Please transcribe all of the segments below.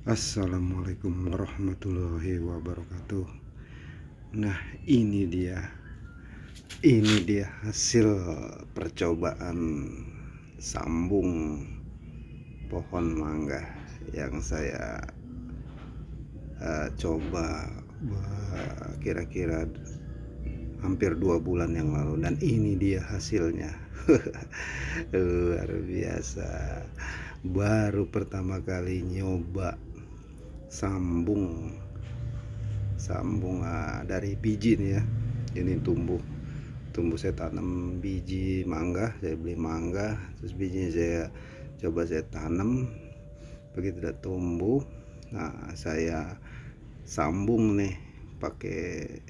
Assalamualaikum warahmatullahi wabarakatuh. Nah, ini dia hasil percobaan sambung pohon mangga yang saya coba kira-kira hampir 2 bulan yang lalu, dan ini dia hasilnya. Luar biasa. Baru pertama kali nyoba sambung dari biji nih ya. Ini tumbuh saya tanam biji mangga, saya beli mangga, terus bijinya saya tanam. Begitu udah tumbuh, nah saya sambung nih pakai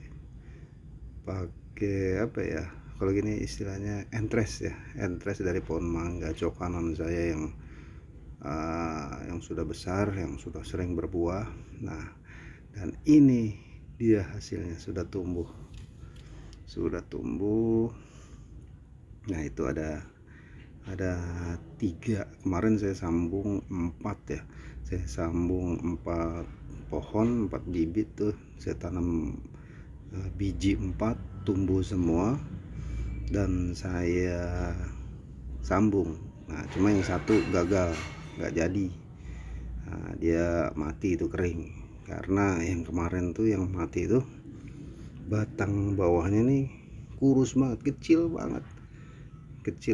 apa ya, kalau gini istilahnya entres ya, entres dari pohon mangga cokanan saya yang sudah besar, yang sudah sering berbuah. Nah, dan ini dia hasilnya, sudah tumbuh. Nah, itu ada 3. Kemarin saya sambung 4 ya. Saya sambung 4 pohon, 4 bibit tuh. Saya tanam biji 4, tumbuh semua, dan saya sambung. Nah, cuma yang satu gagal, nggak jadi. Nah, dia mati, itu kering. Karena yang kemarin tuh yang mati itu batang bawahnya nih kurus banget, kecil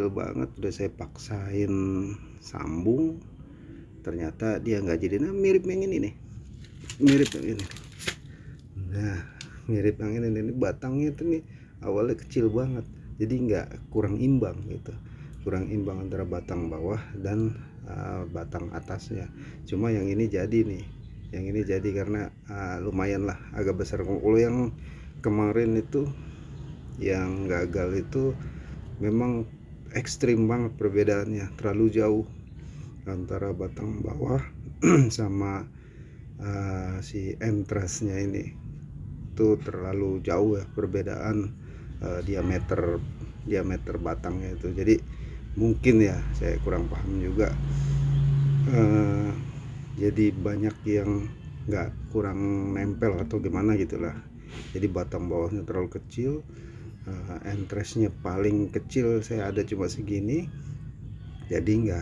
banget. Udah saya paksain sambung, ternyata dia nggak jadi. Nah, mirip yang ini nih, nah mirip yang ini batangnya itu nih awalnya kecil banget, jadi nggak, kurang imbang gitu, antara batang bawah dan batang atasnya. Cuma yang ini jadi nih, karena lumayan lah, agak besar. Kalau yang kemarin itu yang gagal itu memang ekstrim banget perbedaannya, terlalu jauh antara batang bawah sama si entrasnya ini. Itu terlalu jauh ya perbedaan diameter batangnya itu. Jadi mungkin ya saya kurang paham juga, jadi banyak yang kurang nempel atau gimana gitulah. Jadi batang bawahnya terlalu kecil, entresnya paling kecil saya ada cuma segini, jadi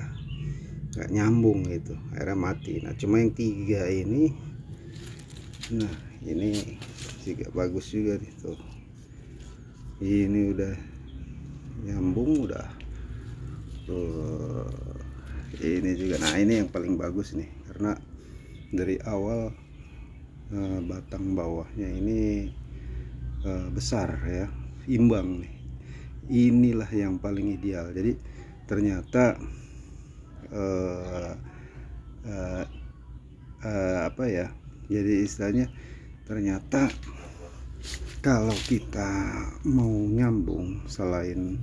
nggak nyambung gitu, akhirnya mati. Nah, cuma yang 3 ini, nah ini juga bagus juga nih tuh. Ini udah nyambung, udah tuh. Ini juga, nah ini yang paling bagus nih, karena dari awal batang bawahnya ini besar ya, imbang nih. Inilah yang paling ideal. Jadi ternyata apa ya, jadi istilahnya, ternyata kalau kita mau nyambung, selain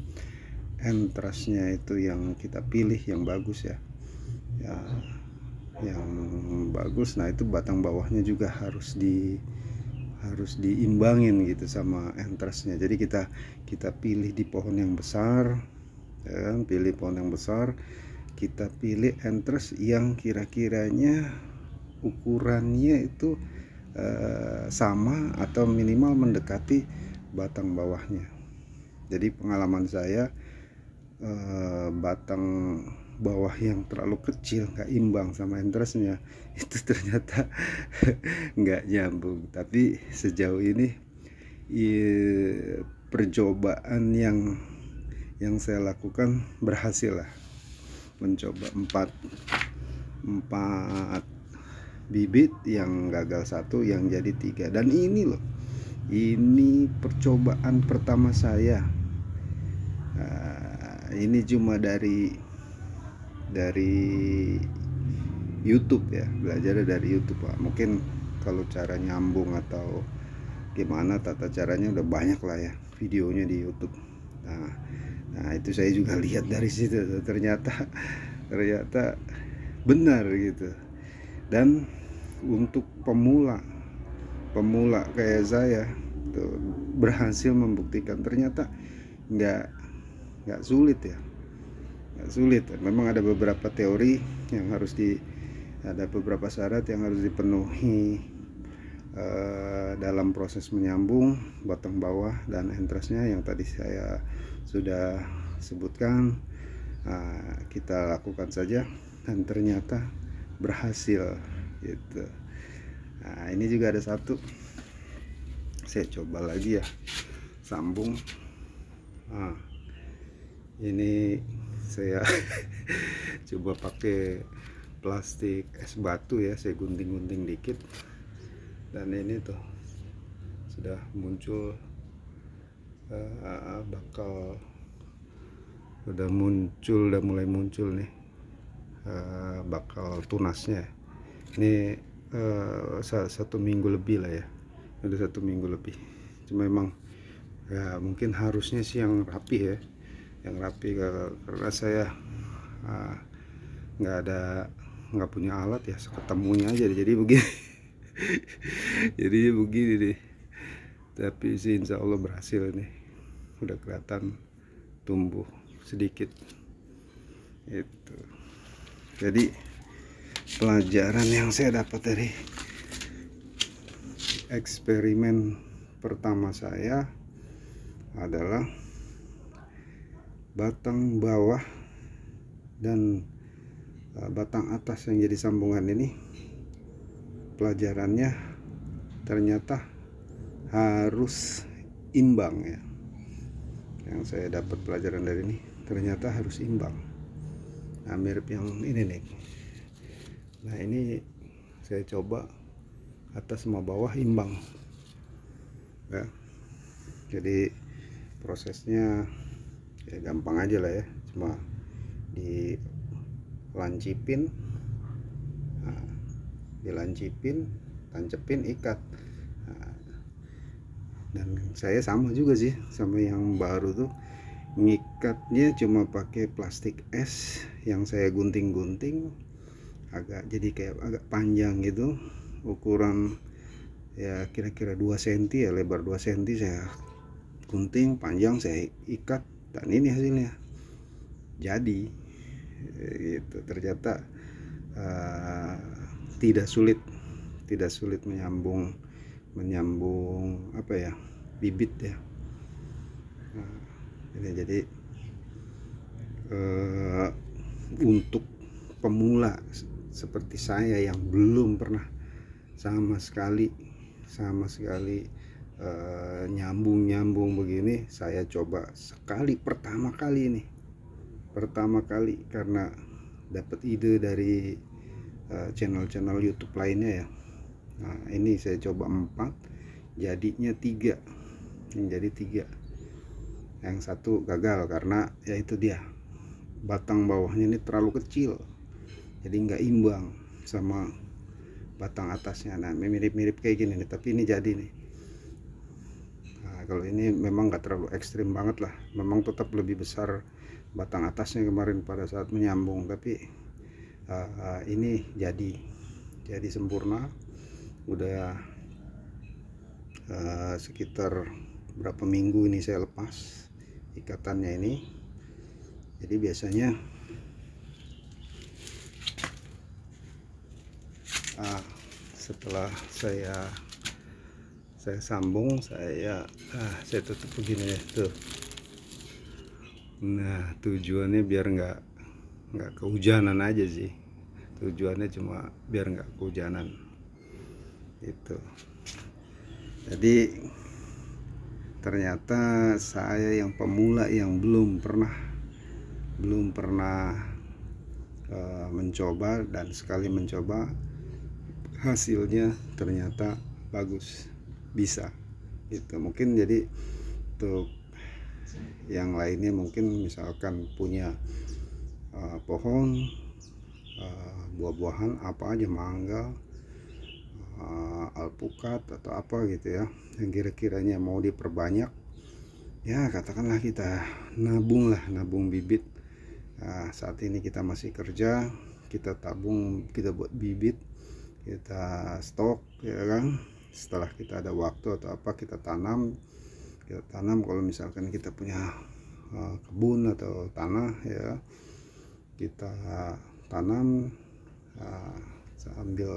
entrasnya itu yang kita pilih yang bagus ya, yang bagus, nah itu batang bawahnya juga harus diimbangin gitu sama entrasnya. Jadi kita pilih di pohon yang besar ya, kita pilih entres yang kira-kiranya ukurannya itu sama atau minimal mendekati batang bawahnya. Jadi pengalaman saya, batang bawah yang terlalu kecil, nggak imbang sama entrasnya, itu ternyata nggak nyambung. Tapi sejauh ini percobaan yang saya lakukan berhasil lah, mencoba 4 bibit, yang gagal 1, yang jadi 3. Dan ini loh, ini percobaan pertama saya. Ini cuma dari YouTube ya, belajar dari YouTube Pak. Mungkin kalau cara nyambung atau gimana tata caranya udah banyak lah ya videonya di YouTube. Nah itu saya juga lihat dari situ, ternyata benar gitu. Dan untuk pemula kayak saya tuh, berhasil membuktikan ternyata nggak sulit ya, memang ada beberapa teori yang harus Ada beberapa syarat yang harus dipenuhi dalam proses menyambung batang bawah dan entrasnya yang tadi saya sudah sebutkan. Kita lakukan saja dan ternyata berhasil gitu. Nah, ini juga ada satu, saya coba lagi ya, sambung. Ini saya coba pakai plastik es batu ya, saya gunting-gunting dikit, dan ini tuh sudah muncul, udah mulai muncul nih, bakal tunasnya. Ini 1 minggu lebih lah ya, udah 1 minggu lebih. Cuma memang ya mungkin harusnya sih yang rapi ya, karena saya nggak punya alat ya, ketemunya aja jadi begini. Jadi begini deh, tapi sih insya Allah berhasil nih, udah kelihatan tumbuh sedikit itu. Jadi pelajaran yang saya dapat dari eksperimen pertama saya adalah batang bawah dan batang atas yang jadi sambungan ini, pelajarannya ternyata harus imbang ya. Yang saya dapat pelajaran dari ini ternyata harus imbang. Nah, mirip yang ini nih. Nah, ini saya coba atas sama bawah imbang ya. Jadi prosesnya ya gampang aja lah ya, cuma dilancipin, tancepin, ikat. Dan saya sama juga sih sama yang baru tuh, ngikatnya cuma pakai plastik es yang saya gunting-gunting jadi kayak agak panjang gitu, ukuran ya kira-kira 2 cm ya, lebar 2 cm saya gunting, panjang saya ikat, dan ini hasilnya jadi gitu. Ternyata tidak sulit menyambung apa ya, bibit ya. Jadi untuk pemula seperti saya yang belum pernah sama sekali nyambung begini, saya coba pertama kali karena dapat ide dari channel YouTube lainnya ya. Nah, ini saya coba 4, jadinya 3. Yang jadi 3, yang satu gagal karena ya itu dia, batang bawahnya ini terlalu kecil, jadi nggak imbang sama batang atasnya. Nah, mirip-mirip kayak gini nih, tapi ini jadi nih. Nah, kalau ini memang nggak terlalu ekstrim banget lah, memang tetap lebih besar batang atasnya kemarin pada saat menyambung, tapi ini jadi sempurna. Udah sekitar berapa minggu ini saya lepas ikatannya ini. Jadi biasanya setelah saya sambung, saya tutup begini ya tuh. Nah, tujuannya biar nggak kehujanan aja sih, tujuannya cuma biar nggak kehujanan itu. Jadi ternyata saya yang pemula yang belum pernah mencoba, dan sekali mencoba hasilnya ternyata bagus, bisa itu. Mungkin jadi untuk yang lainnya, mungkin misalkan punya pohon buah-buahan apa aja, mangga, alpukat atau apa gitu ya, yang kira-kiranya mau diperbanyak ya, katakanlah kita nabung bibit. Saat ini kita masih kerja, kita tabung, kita buat bibit, kita stok ya kan. Setelah kita ada waktu atau apa, kita tanam. Kalau misalkan kita punya kebun atau tanah ya, kita tanam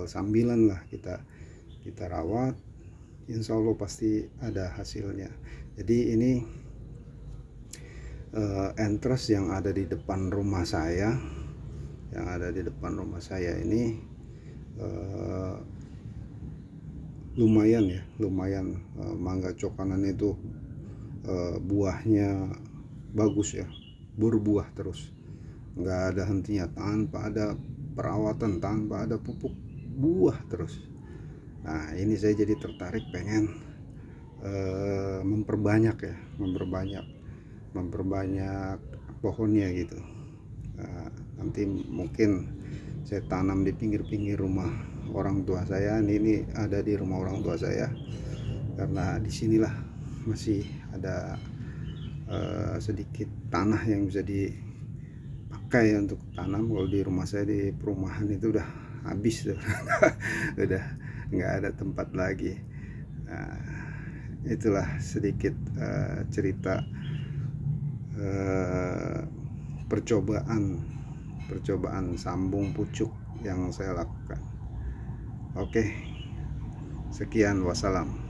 sambilan lah kita rawat, insya Allah pasti ada hasilnya. Jadi ini entres yang ada di depan rumah saya, ini lumayan mangga cokanan itu buahnya bagus ya, berbuah terus, nggak ada hentinya, tanpa ada perawatan, tanpa ada pupuk, buah terus. Nah ini saya jadi tertarik pengen memperbanyak pohonnya gitu. Nah, nanti mungkin saya tanam di pinggir-pinggir rumah orang tua saya. Ini ada di rumah orang tua saya karena disinilah masih ada sedikit tanah yang bisa dipakai untuk tanam. Kalau di rumah saya di perumahan itu udah habis tuh. Udah nggak ada tempat lagi. Nah, itulah sedikit cerita percobaan sambung pucuk yang saya lakukan. Oke, sekian, wassalam.